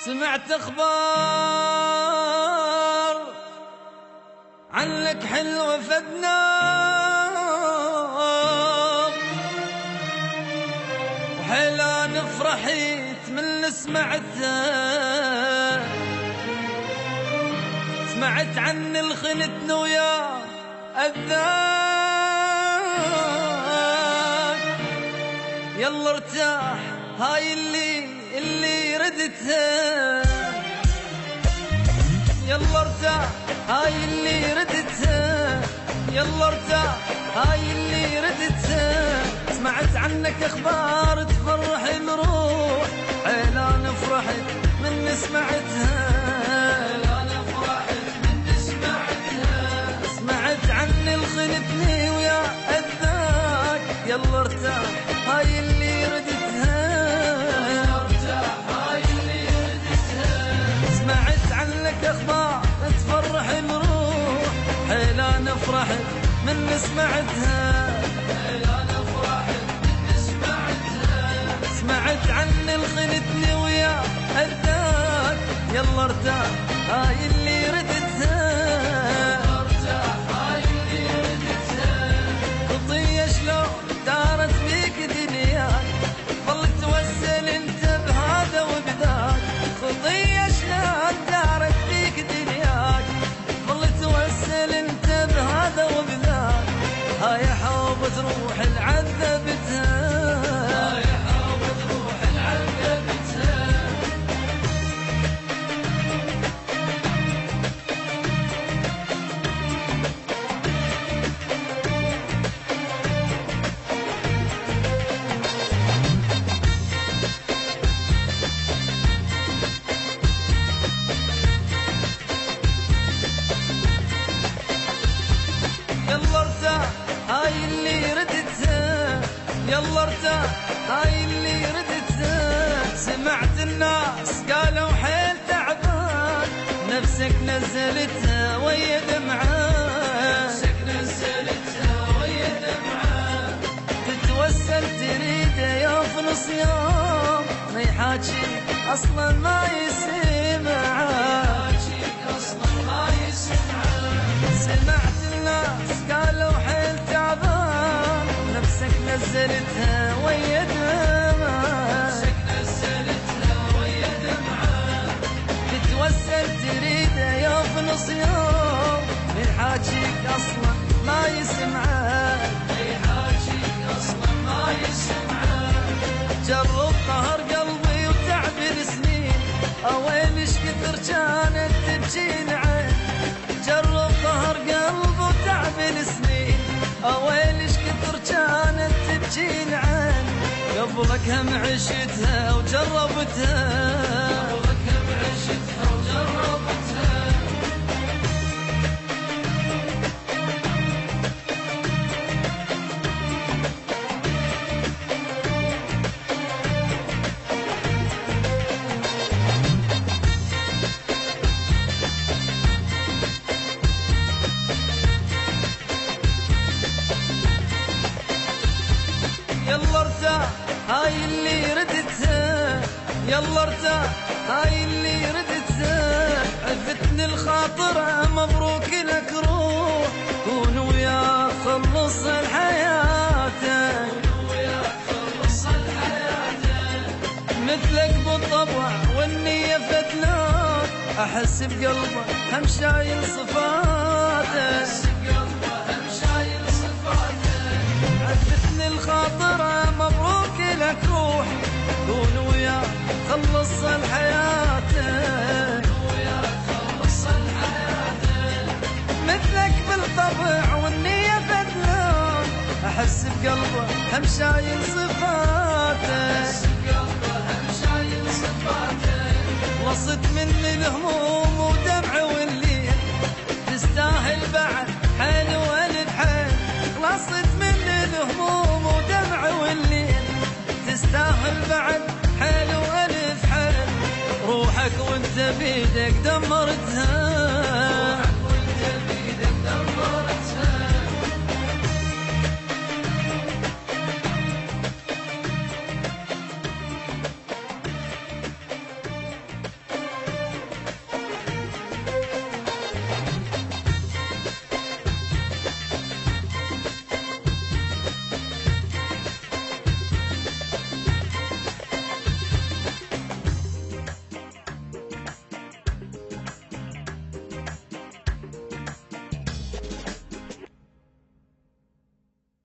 سمعت اخبار عنك حلوة فدناك، وحيلان فرحيت من اللي سمعتها. سمعت عن الخنتن ويا أذاك، يلا ارتاح هاي اللي ردتها. يلا ارتاح هاي اللي ردتها، يلا ارتاح هاي اللي ردتها. سمعت عنك اخبار تفرح الروح، حيلان فرحت من سمعتها. سمعت عن الخنتني ويا أذاك، يلا ارتاح هاي اللي ردتها. سمعت عنك اخبار تفرح الروح، حيلان فرحت من سمعتها. سمعت عن الخنتني ويا أذاك، يلا ارتاح هاي اللي ردتها. خطية شلون دارت بيك دنياك، ظل توسل انت بهذا وبذاك. خطية شلون دارت بيك دنياك، ظل توسل انت بهذا وبذاك. هاي حوبة روح العذبتها. يلا ارتاح هاي اللي ردتها، يلا ارتاح هاي اللي ردتها. سمعت الناس قالوا حيل تعبان، نفسك نزلتها ويا دمعان. تتوسل تريده يوفنص يوم، ما يحاجي اصلا ما يسمعان. سمعت الناس قالوا حيل تعبان، نفسك نزلتها ويا دمعان. تتوسل تريده يوفنص يوم، من حاجيك اصلا ما يسمعان. جرب قهر قلبي وتعب السنين، اوين ايش كثر كانت تبجي العين. جرب قهر قلب وتعب السنين، اوين ايش كثر كانت تبجي العين. قبلك هم عشتها وجربتها. يلا ارتاح هاي اللي ردتها، يلا ارتاح هاي اللي ردتها. عفتني الخاطر مبروك لك روح، كون وياك خلص حياتك. مثلك بالطبع والنية فتلاك، احس بقلبه هم شايل صفاتك. عفتني الخاطر مبروك لك روح، كون وياك خلص حياتك. مثلك بالطبع والنية فتلاك، احس بقلبه هم شايل صفاتك. خلصت مني الهموم ودمع والليل، تستاهل بعد حيل والد حيل. خلصت مني الهموم ودمع والليل، تستاهل بعد حيل والف حيل. روحك وانت بيدك دمرتها.